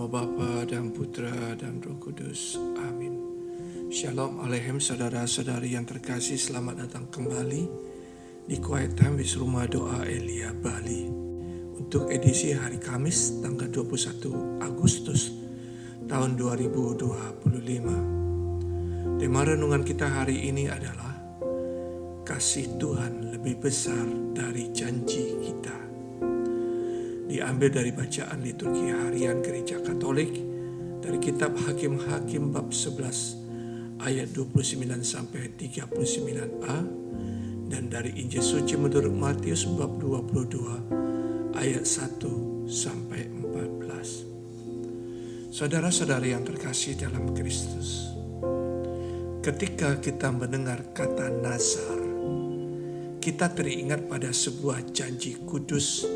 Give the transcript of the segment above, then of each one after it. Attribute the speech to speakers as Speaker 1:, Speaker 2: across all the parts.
Speaker 1: Bapa dan Putra dan Roh Kudus. Amin. Shalom Aleichem saudara-saudari yang terkasih, selamat datang kembali di Quiet Time With Rumah Doa Elia Bali untuk edisi hari Kamis tanggal 21 Agustus tahun 2025. Tema renungan kita hari ini adalah kasih Tuhan lebih besar dari janji kita. Diambil dari bacaan liturgi harian Gereja Katolik dari kitab Hakim-Hakim bab 11 ayat 29 sampai 39a dan dari Injil Suci menurut Matius bab 22 ayat 1 sampai 14. Saudara-saudari yang terkasih dalam Kristus, ketika kita mendengar kata Nazar, kita teringat pada sebuah janji kudus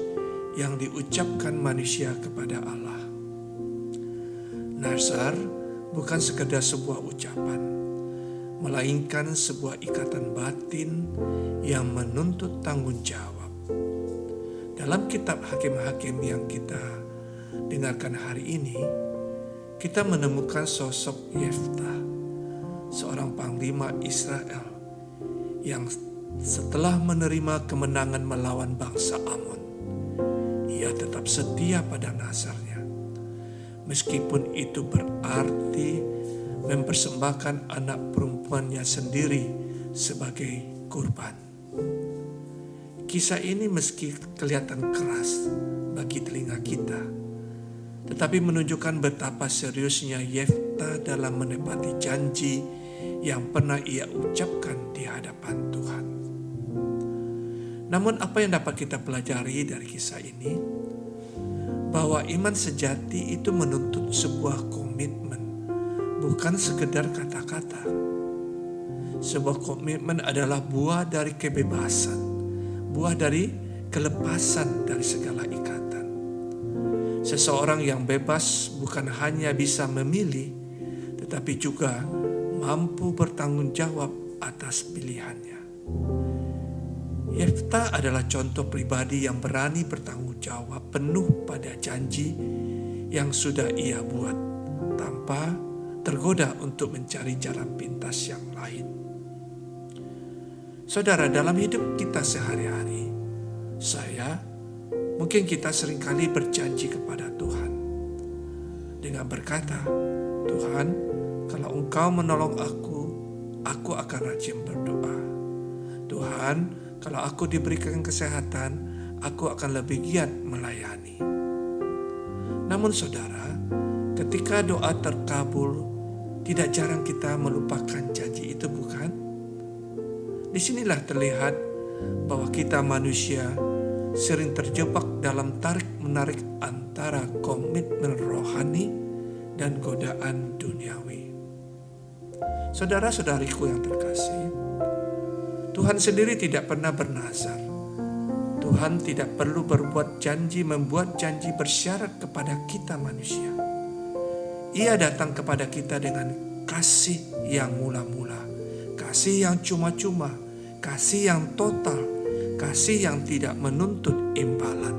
Speaker 1: yang diucapkan manusia kepada Allah. Nazar bukan sekedar sebuah ucapan, melainkan sebuah ikatan batin yang menuntut tanggung jawab. Dalam kitab Hakim-Hakim yang kita dengarkan hari ini, kita menemukan sosok Yeftah, seorang panglima Israel yang setelah menerima kemenangan melawan bangsa Amon, ia tetap setia pada nazarnya, meskipun itu berarti mempersembahkan anak perempuannya sendiri sebagai kurban. Kisah ini meski kelihatan keras bagi telinga kita, tetapi menunjukkan betapa seriusnya Yeftah dalam menepati janji yang pernah ia ucapkan di hadapan Tuhan. Namun apa yang dapat kita pelajari dari kisah ini? Bahwa iman sejati itu menuntut sebuah komitmen, bukan sekedar kata-kata. Sebuah komitmen adalah buah dari kebebasan, buah dari kelepasan dari segala ikatan. Seseorang yang bebas bukan hanya bisa memilih, tetapi juga mampu bertanggung jawab atas pilihannya. Yeftah adalah contoh pribadi yang berani bertanggung jawab penuh pada janji yang sudah ia buat, tanpa tergoda untuk mencari jalan pintas yang lain. Saudara, dalam hidup kita sehari-hari, mungkin kita seringkali berjanji kepada Tuhan dengan berkata, "Tuhan, kalau Engkau menolong aku akan rajin berdoa. Tuhan, kalau aku diberikan kesehatan, aku akan lebih giat melayani." Namun saudara, ketika doa terkabul, tidak jarang kita melupakan janji itu, bukan? Disinilah terlihat bahwa kita manusia sering terjebak dalam tarik-menarik antara komitmen rohani dan godaan duniawi. Saudara-saudariku yang terkasih, Tuhan sendiri tidak pernah bernazar. Tuhan tidak perlu membuat janji bersyarat kepada kita manusia. Ia datang kepada kita dengan kasih yang mula-mula, kasih yang cuma-cuma, kasih yang total, kasih yang tidak menuntut imbalan.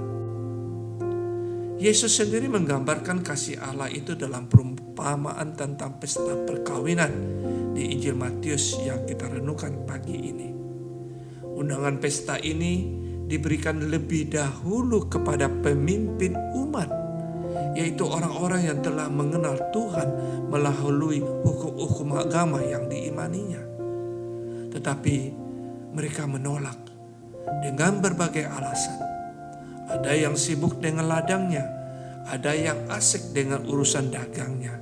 Speaker 1: Yesus sendiri menggambarkan kasih Allah itu dalam perumpamaan tentang pesta perkawinan di Injil Matius yang kita renungkan pagi ini. Undangan pesta ini diberikan lebih dahulu kepada pemimpin umat, yaitu orang-orang yang telah mengenal Tuhan melalui hukum-hukum agama yang diimaninya. Tetapi mereka menolak dengan berbagai alasan. Ada yang sibuk dengan ladangnya, ada yang asik dengan urusan dagangnya,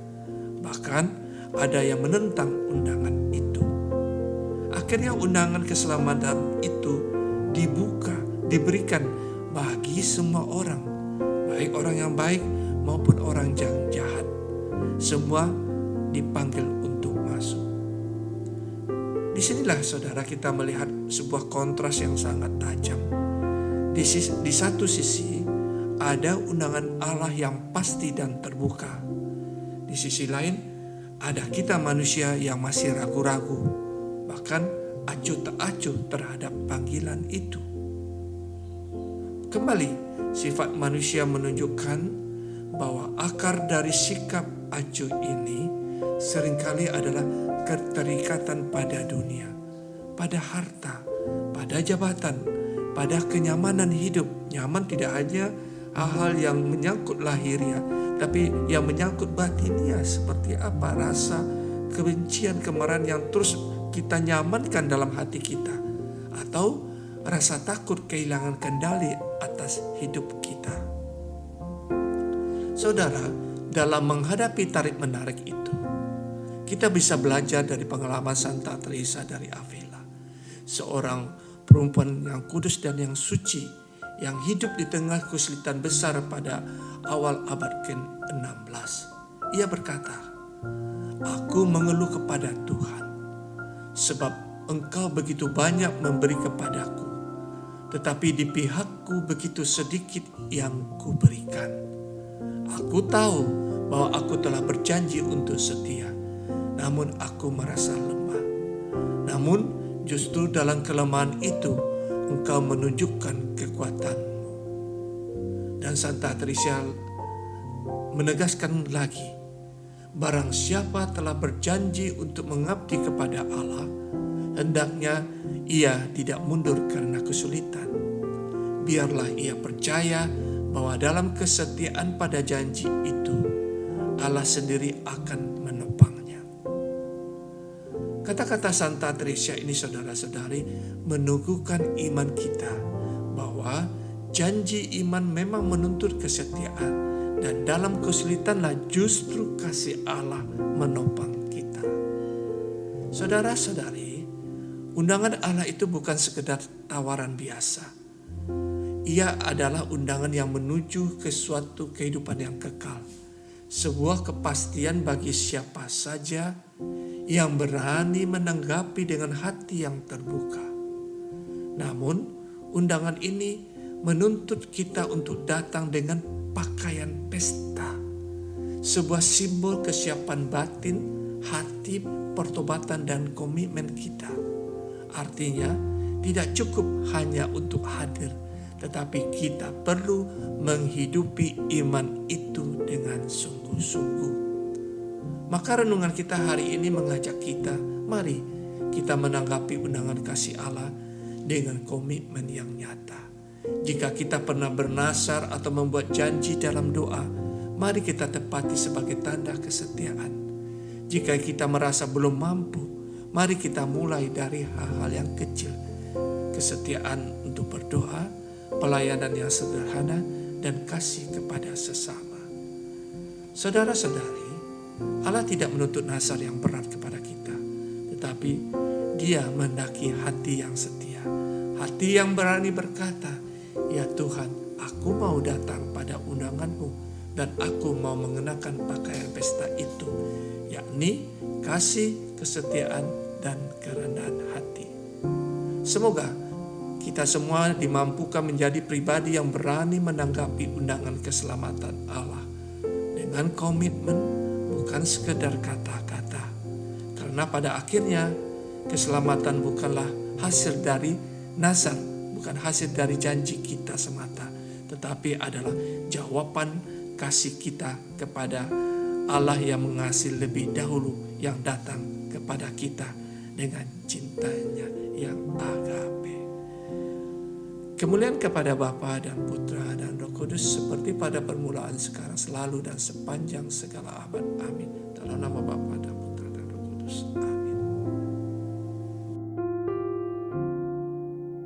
Speaker 1: bahkan ada yang menentang undangan itu. Akhirnya undangan keselamatan itu diberikan bagi semua orang, baik orang yang baik maupun orang yang jahat. Semua dipanggil untuk masuk. Disinilah saudara kita melihat sebuah kontras yang sangat tajam. Di satu sisi ada undangan Allah yang pasti dan terbuka. Di sisi lain ada kita manusia yang masih ragu-ragu, bahkan acuh tak acuh terhadap panggilan itu. Kembali, sifat manusia menunjukkan bahwa akar dari sikap acuh ini seringkali adalah keterikatan pada dunia, pada harta, pada jabatan, pada kenyamanan hidup. Nyaman tidak hanya hal-hal yang menyangkut lahiriah, tapi yang menyangkut batiniah, seperti apa rasa kebencian, kemarahan yang terus kita nyamankan dalam hati kita, atau rasa takut kehilangan kendali atas hidup kita. Saudara, dalam menghadapi tarik-menarik itu, kita bisa belajar dari pengalaman Santa Teresa dari Avila, seorang perempuan yang kudus dan yang suci, yang hidup di tengah kesulitan besar pada awal abad ke-16. Ia berkata, "Aku mengeluh kepada Tuhan, sebab Engkau begitu banyak memberi kepadaku, tetapi di pihakku begitu sedikit yang kuberikan. Aku tahu bahwa aku telah berjanji untuk setia, namun aku merasa lemah. Namun justru dalam kelemahan itu Engkau menunjukkan kekuatan-Mu." Dan Santa Teresa menegaskan lagi, "Barang siapa telah berjanji untuk mengabdi kepada Allah, hendaknya ia tidak mundur karena kesulitan. Biarlah ia percaya bahwa dalam kesetiaan pada janji itu, Allah sendiri akan menopangnya." Kata-kata Santa Teresa ini, saudara-saudari, meneguhkan iman kita bahwa janji iman memang menuntut kesetiaan, dan dalam kesulitanlah justru kasih Allah menopang kita. Saudara-saudari, undangan Allah itu bukan sekedar tawaran biasa. Ia adalah undangan yang menuju ke suatu kehidupan yang kekal, sebuah kepastian bagi siapa saja yang berani menanggapi dengan hati yang terbuka. Namun, undangan ini menuntut kita untuk datang dengan pakaian pesta, sebuah simbol kesiapan batin, hati, pertobatan, dan komitmen kita. Artinya, tidak cukup hanya untuk hadir, tetapi kita perlu menghidupi iman itu dengan sungguh-sungguh. Maka renungan kita hari ini mengajak kita, mari kita menanggapi undangan kasih Allah dengan komitmen yang nyata. Jika kita pernah bernasar atau membuat janji dalam doa, mari kita tepati sebagai tanda kesetiaan. Jika kita merasa belum mampu, mari kita mulai dari hal-hal yang kecil. Kesetiaan untuk berdoa, pelayanan yang sederhana, dan kasih kepada sesama. Saudara-saudari, Allah tidak menuntut nasar yang berat kepada kita, tetapi Dia mendaki hati yang setia, hati yang berani berkata, "Ya Tuhan, aku mau datang pada undangan-Mu, dan aku mau mengenakan pakaian pesta itu," yakni kasih, kesetiaan, dan kerendahan hati. Semoga kita semua dimampukan menjadi pribadi yang berani menanggapi undangan keselamatan Allah dengan komitmen, bukan sekedar kata-kata. Karena pada akhirnya keselamatan bukanlah hasil dari nazar, bukan hasil dari janji kita semata, tetapi adalah jawaban kasih kita kepada Allah yang mengasihi lebih dahulu, yang datang kepada kita dengan cintanya yang agape. Kemuliaan kepada Bapa dan Putra dan Roh Kudus, seperti pada permulaan, sekarang, selalu, dan sepanjang segala abad. Amin. Dalam nama Bapa dan